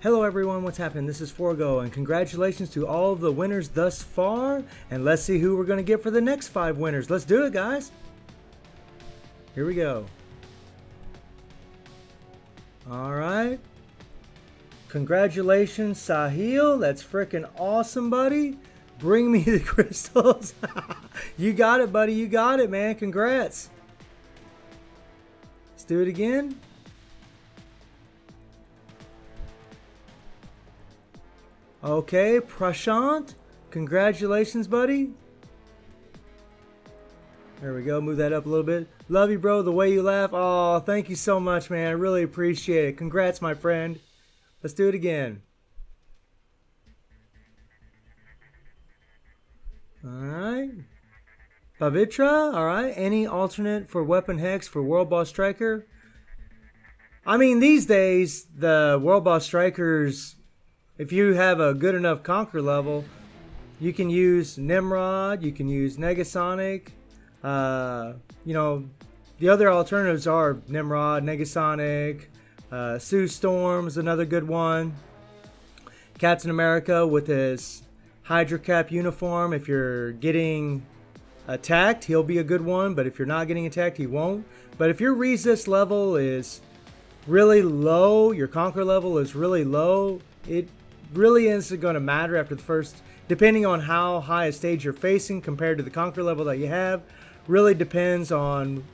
Hello everyone, what's happening? This is Forgo, and congratulations to all of the winners thus far. And let's see who we're going to get for the next 5 winners. Let's do it, guys. Here we go. Alright. Congratulations, Sahil. That's freaking awesome, buddy. Bring me the crystals. You got it, buddy. You got it, man. Congrats. Let's do it again. Okay, Prashant, congratulations, buddy. There we go, move that up a little bit. Love you, bro, the way you laugh. Oh, thank you so much, man. I really appreciate it. Congrats, my friend. Let's do it again. Alright. Pavitra, alright. Any alternate for Weapon Hex for World Boss Striker? I mean, these days, the World Boss Strikers... If you have a good enough Conquer level, you can use Nimrod, you can use Negasonic. You know, the other alternatives are Nimrod, Negasonic, Sue Storm is another good one. Captain America with his Hydra Cap uniform. If you're getting attacked, he'll be a good one, but if you're not getting attacked, he won't. But if your resist level is really low, your Conquer level is really low, it really isn't going to matter after the first, depending on how high a stage you're facing compared to the Conquer level that you have. Really depends on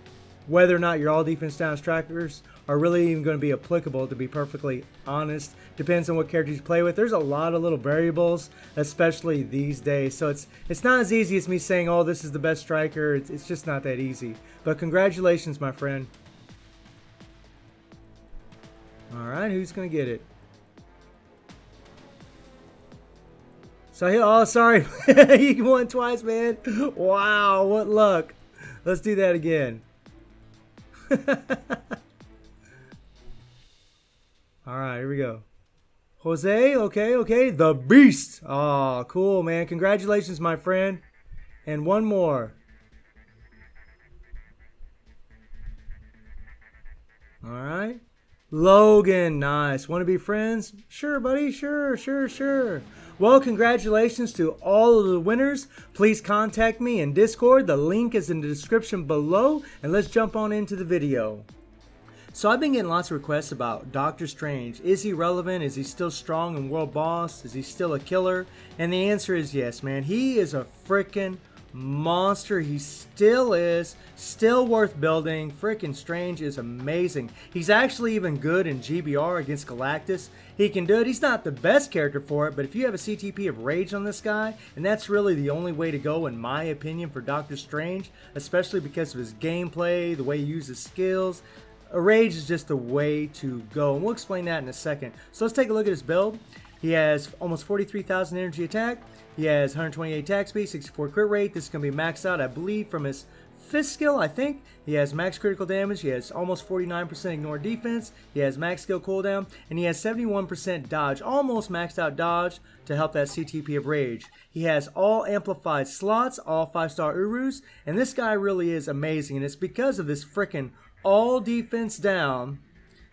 whether or not your all defense down strikers are really even going to be applicable, to be perfectly honest. Depends on what characters you play with. There's a lot of little variables, especially these days. So it's not as easy as me saying, oh, this is the best striker. It's just not that easy. But congratulations, my friend. Alright, who's going to get it? So, oh, sorry. You won twice, man. Wow, what luck. Let's do that again. Alright, here we go. Jose, okay. The Beast. Oh, cool, man. Congratulations, my friend. And one more. Alright. Logan, nice. Want to be friends? Sure, buddy. Sure. Well, congratulations to all of the winners. Please contact me in Discord. The link is in the description below. And let's jump on into the video. So I've been getting lots of requests about Doctor Strange. Is he relevant? Is he still strong in World Boss? Is he still a killer? And the answer is yes, man. He is a freaking monster. He still is, still worth building. Freaking Strange is amazing. He's actually even good in GBR against Galactus. He can do it. He's not the best character for it, but if you have a CTP of Rage on this guy, and that's really the only way to go in my opinion for Doctor Strange, especially because of his gameplay, the way he uses skills, a Rage is just the way to go, and we'll explain that in a second. So let's take a look at his build. He has almost 43,000 energy attack. He has 128 attack speed, 64 crit rate. This is going to be maxed out, I believe, from his fifth skill, I think. He has max critical damage. He has almost 49% ignore defense. He has max skill cooldown. And he has 71% dodge, almost maxed out dodge to help that CTP of Rage. He has all amplified slots, all 5-star Urus. And this guy really is amazing. And it's because of this frickin' all defense down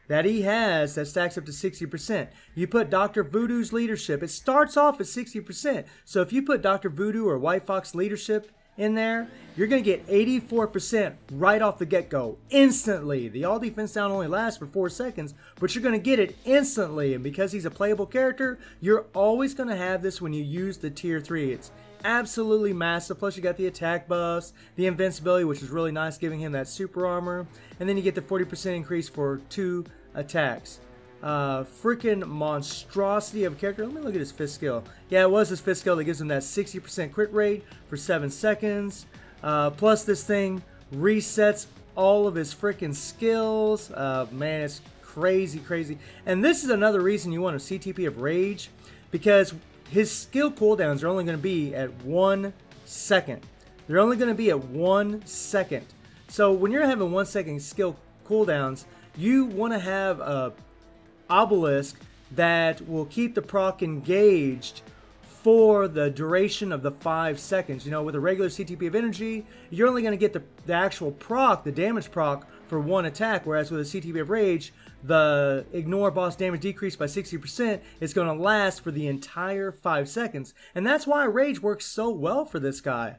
that he has that stacks up to 60%. You put Dr. Voodoo's leadership, it starts off at 60%. So if you put Dr. Voodoo or White Fox leadership in there, you're going to get 84% right off the get-go, instantly. The all defense down only lasts for 4 seconds, but you're going to get it instantly. And because he's a playable character, you're always going to have this when you use the tier 3. It's absolutely massive. Plus you got the attack buffs, the invincibility, which is really nice, giving him that super armor, and then you get the 40% increase for 2 attacks. Freaking monstrosity of a character. Let me look at his fifth skill. Yeah, it was his fifth skill that gives him that 60% crit rate for 7 seconds. Plus this thing resets all of his freaking skills. Man, it's crazy. And this is another reason you want a CTP of Rage, because his skill cooldowns are only going to be at 1 second. They're only going to be at 1 second. So when you're having 1 second skill cooldowns, you want to have a obelisk that will keep the proc engaged for the duration of the 5 seconds. You know, with a regular CTP of energy, you're only going to get the actual proc, the damage proc, for 1 attack, whereas with a CTP of Rage, the ignore boss damage decrease by 60% is going to last for the entire 5 seconds. And that's why rage works so well for this guy.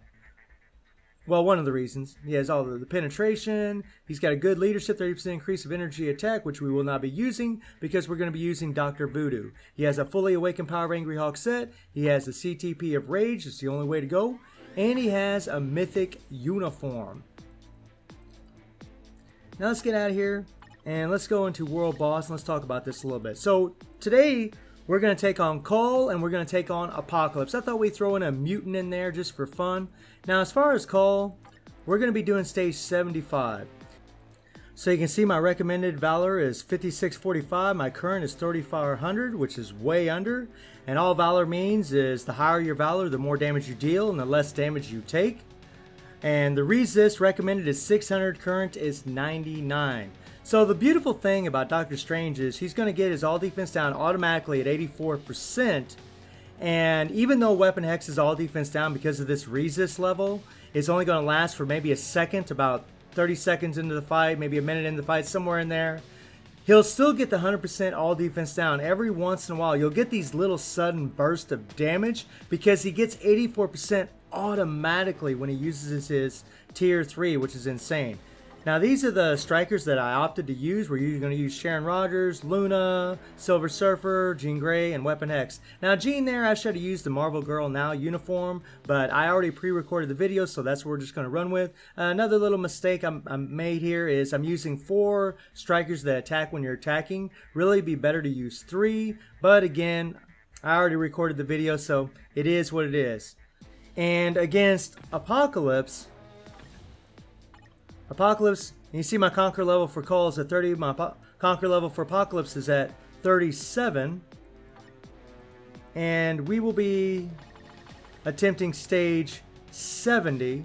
Well, one of the reasons. He has all the penetration. He's got a good leadership, 30% increase of energy attack, which we will not be using because we're going to be using Dr. Voodoo. He has a fully awakened power of Angry Hawk set. He has a CTP of Rage. It's the only way to go. And he has a mythic uniform. Now let's get out of here and let's go into World Boss and let's talk about this a little bit. So today we're going to take on Cull and we're going to take on Apocalypse. I thought we'd throw in a mutant in there just for fun. Now as far as Cull, we're going to be doing stage 75. So you can see my recommended Valor is 5645. My current is 3400, which is way under. And all Valor means is the higher your Valor, the more damage you deal and the less damage you take. And the resist recommended is 600, current is 99. So the beautiful thing about Doctor Strange is he's going to get his all defense down automatically at 84%. And even though Weapon Hex is all defense down because of this resist level, it's only going to last for maybe a second, about 30 seconds into the fight, maybe a minute into the fight, somewhere in there. He'll still get the 100% all defense down. Every once in a while, you'll get these little sudden bursts of damage because he gets 84% automatically when he uses his tier 3, which is insane. Now these are the strikers that I opted to use. We're usually going to use Sharon Rogers, Luna, Silver Surfer, Jean Grey, and Weapon X. Now Jean there, I should have used the Marvel Girl Now uniform, but I already pre-recorded the video, so that's what we're just going to run with. Another little mistake I made here is I'm using 4 strikers that attack when you're attacking. Really be better to use 3, but again, I already recorded the video, so it is what it is. And against Apocalypse, you see my Conquer level for Cull is at 30. My Conquer level for Apocalypse is at 37. And we will be attempting stage 70.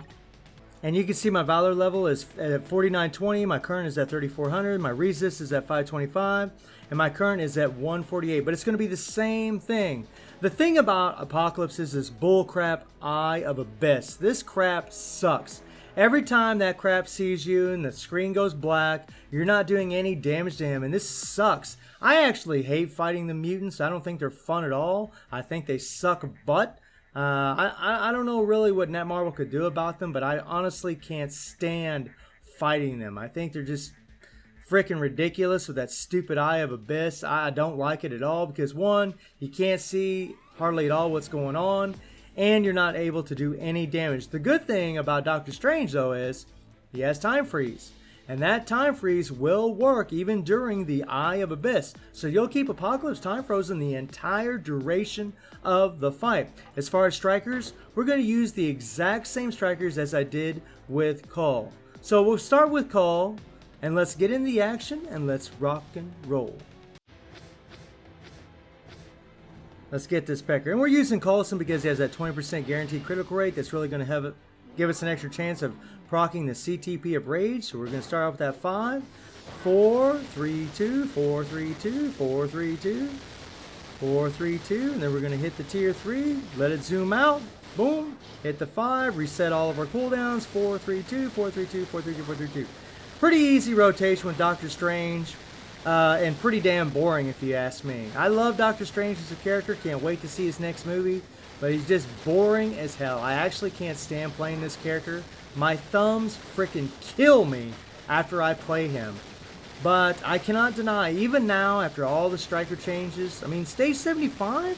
And you can see my Valor level is at 4920. My current is at 3400. My resist is at 525. And my current is at 148. But it's going to be the same thing. The thing about Apocalypse is this bullcrap Eye of Abyss. This crap sucks. Every time that crap sees you and the screen goes black, you're not doing any damage to him, and this sucks. I actually hate fighting the mutants. I don't think they're fun at all. I think they suck butt. I don't know really what Netmarble could do about them, but I honestly can't stand fighting them. I think they're just freaking ridiculous with that stupid Eye of Abyss. I don't like it at all because, one, you can't see hardly at all what's going on, and you're not able to do any damage. The good thing about Doctor Strange, though, is he has time freeze. And that time freeze will work even during the Eye of Abyss. So you'll keep Apocalypse time frozen the entire duration of the fight. As far as strikers, we're going to use the exact same strikers as I did with Cull. So we'll start with Cull, and let's get into the action, and let's rock and roll. Let's get this pecker. And we're using Coulson because he has that 20% guaranteed critical rate. That's really going to give us an extra chance of proccing the CTP of Rage. So we're going to start off with that 5, 4, 3, 2, 4, 3, 2, 4, 3, 2, 4, 3, 2. And then we're going to hit the tier 3. Let it zoom out. Boom. Hit the 5. Reset all of our cooldowns. 4, 3, 2, 4, 3, 2, 4, 3, 2, 4, 3, 2. Pretty easy rotation with Doctor Strange. And pretty damn boring if you ask me. I love Doctor Strange as a character, can't wait to see his next movie, but he's just boring as hell. I actually can't stand playing this character. My thumbs freaking kill me after I play him. But I cannot deny, even now after all the striker changes, I mean stage 75?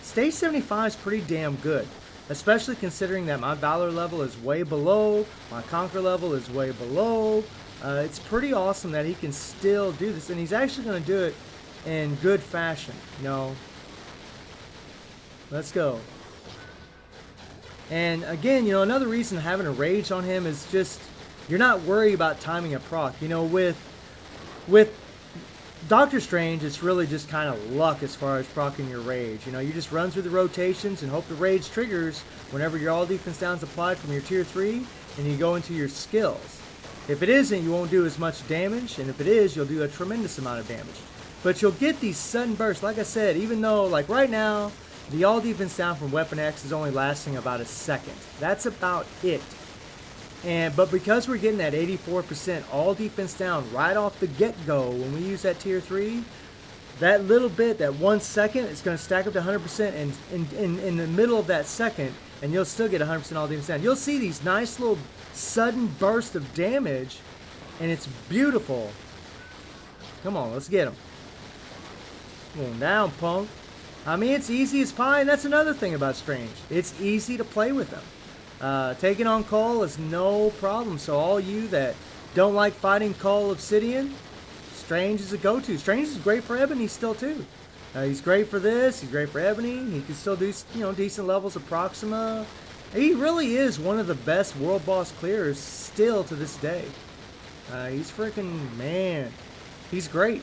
Stage 75 is pretty damn good. Especially considering that my Valor level is way below, my Conquer level is way below. It's pretty awesome that he can still do this, and he's actually going to do it in good fashion. You know, let's go. And again, you know, another reason having a rage on him is just you're not worried about timing a proc. You know, with Doctor Strange, it's really just kind of luck as far as proccing your rage. You know, you just run through the rotations and hope the rage triggers whenever your all defense down is applied from your tier 3, and you go into your skills. If it isn't, you won't do as much damage, and if it is, you'll do a tremendous amount of damage. But you'll get these sudden bursts. Like I said, even though, like right now, the all defense down from Weapon X is only lasting about a second. That's about it. But because we're getting that 84% all defense down right off the get-go when we use that tier 3, that little bit, that 1 second, it's going to stack up to 100%, and in the middle of that second, and you'll still get 100% all defense down. You'll see these nice little sudden bursts of damage, and it's beautiful. Come on, let's get him. Come on down, punk. I mean, it's easy as pie, and that's another thing about Strange. It's easy to play with him. Taking on Cull is no problem, so all you that don't like fighting Cull Obsidian, Strange is a go-to. Strange is great for Ebony still, too. He's great for this. He's great for Ebony. He can still do, decent levels of Proxima. He really is one of the best world boss clearers still to this day. He's freaking, man. He's great.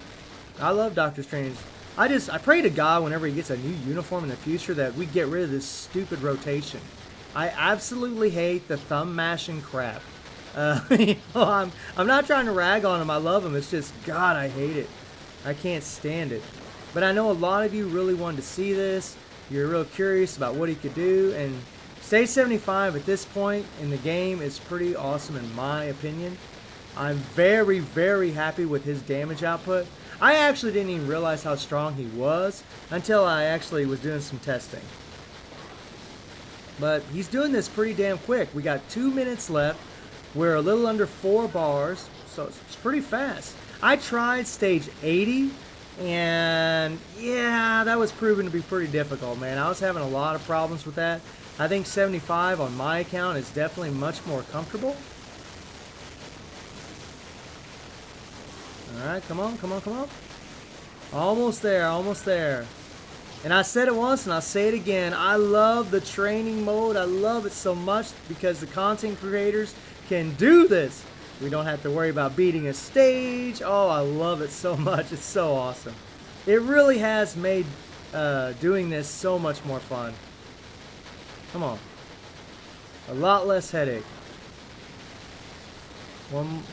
I love Doctor Strange. I pray to God whenever he gets a new uniform in the future that we get rid of this stupid rotation. I absolutely hate the thumb mashing crap. I'm not trying to rag on him. I love him. It's just, God, I hate it. I can't stand it. But I know a lot of you really wanted to see this. You're real curious about what he could do. And Stage 75 at this point in the game is pretty awesome in my opinion. I'm very, very happy with his damage output. I actually didn't even realize how strong he was until I actually was doing some testing. But he's doing this pretty damn quick. We got 2 minutes left. We're a little under 4 bars, so it's pretty fast. I tried stage 80, and yeah, that was proven to be pretty difficult, man. I was having a lot of problems with that. I think 75 on my account is definitely much more comfortable. Alright, come on, come on, come on. Almost there, almost there. And I said it once and I'll say it again. I love the training mode. I love it so much because the content creators can do this. We don't have to worry about beating a stage. Oh, I love it so much. It's so awesome. It really has made doing this so much more fun. Come on. A lot less headache.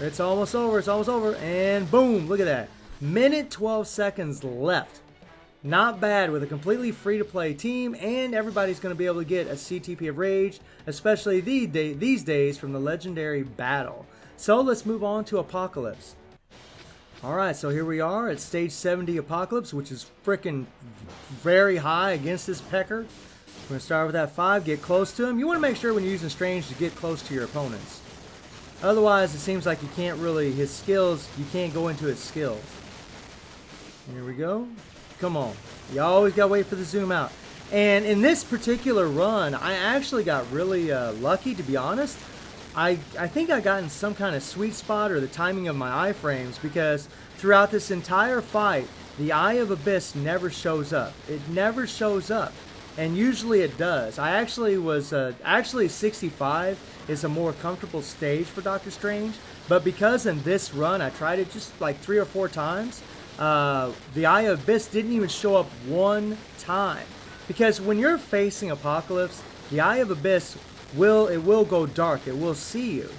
It's almost over. It's almost over. And boom. Look at that. Minute 12 seconds left. Not bad with a completely free-to-play team, and everybody's going to be able to get a CTP of Rage, especially these days from the legendary battle. So let's move on to Apocalypse. Alright, so here we are at stage 70 Apocalypse, which is freaking very high against this Pecker. We're going to start with that 5, get close to him. You want to make sure when you're using Strange to get close to your opponents. Otherwise, it seems like you can't really, his skills, you can't go into his skills. Here we go. Come on. You always got to wait for the zoom out. And in this particular run, I actually got really lucky, to be honest. I think I got in some kind of sweet spot or the timing of my iframes because throughout this entire fight, the Eye of Abyss never shows up. It never shows up. And usually it does. I actually was, actually 65 is a more comfortable stage for Doctor Strange. But because in this run, I tried it just like 3 or 4 times, the Eye of Abyss didn't even show up one time. Because when you're facing Apocalypse, the Eye of Abyss will go dark. It will see you.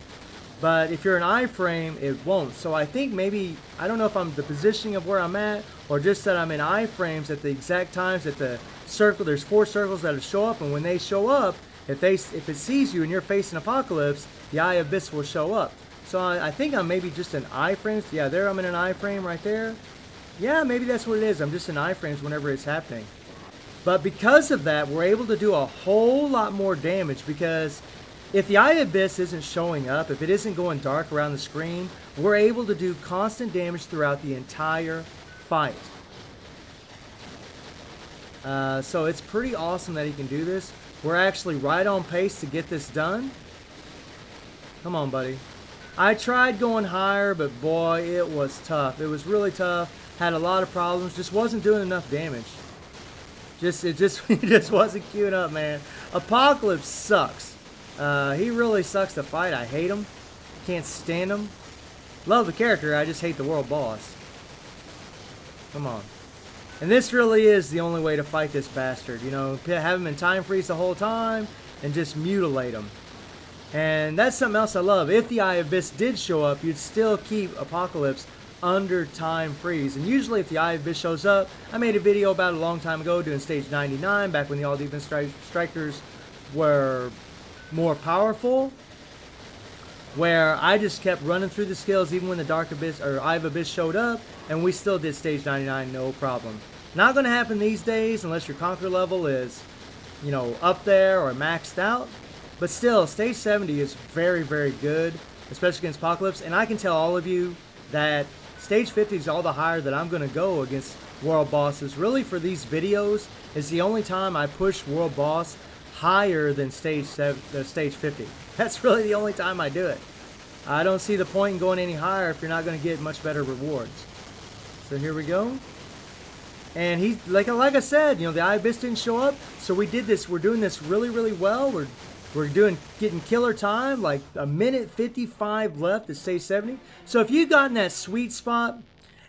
But if you're an iframe, it won't. So I think maybe, I don't know if I'm the positioning of where I'm at, or just that I'm in iframes at the exact times that the circle, there's 4 circles that show up, and when they show up, if it sees you and you're facing Apocalypse, the Eye of Abyss will show up. So I think I'm maybe just in iframes. Yeah, there I'm in an iframe right there. Yeah, maybe that's what it is. I'm just in iframes whenever it's happening. But because of that, we're able to do a whole lot more damage because if the Eye of Abyss isn't showing up, if it isn't going dark around the screen, we're able to do constant damage throughout the entire fight. So it's pretty awesome that he can do this. We're actually right on pace to get this done. Come on, buddy. I tried going higher, but boy, it was tough. It was really tough. Had a lot of problems. Just wasn't doing enough damage. It just wasn't queuing up, man. Apocalypse sucks. He really sucks to fight. I hate him. Can't stand him. Love the character. I just hate the world boss. Come on. And this really is the only way to fight this bastard. You know, have him in time freeze the whole time and just mutilate him. And that's something else I love. If the Eye of Abyss did show up, you'd still keep Apocalypse under time freeze. And usually if the Eye of Abyss shows up, I made a video about it a long time ago doing stage 99, back when the all defense strikers were more powerful. where I just kept running through the skills even when the Dark Abyss or Eye of Abyss showed up, and we still did stage 99 no problem. Not going to happen these days unless your conquer level is, you know, up there or maxed out. But still, stage 70 is very, very good, especially against Apocalypse. And I can tell all of you that stage 50 is all the higher that I'm going to go against world bosses. Really, for these videos, is the only time I push world boss higher than stage 50. That's really the only time I do it. I don't see the point in going any higher if you're not going to get much better rewards. So here we go. And he's like I said, you know, the Eye of Abyss didn't show up, so we did this. We're doing this really, really well. We're getting killer time, like a minute 55 left at stage 70. So if you got in that sweet spot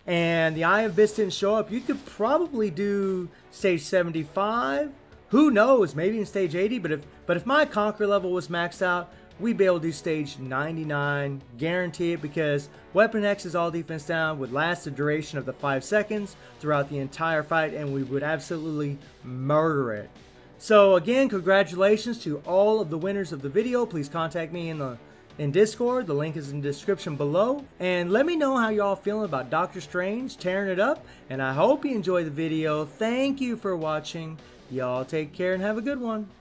and the Eye of Abyss didn't show up, you could probably do stage 75. Who knows? Maybe in stage 80. But if my conquer level was maxed out, we'd be able to do stage 99, guarantee it, because Weapon X is all defense down, would last the duration of the 5 seconds throughout the entire fight, and we would absolutely murder it. So again, congratulations to all of the winners of the video. Please contact me in Discord. The link is in the description below. And let me know how y'all feeling about Doctor Strange tearing it up. And I hope you enjoyed the video. Thank you for watching. Y'all take care and have a good one.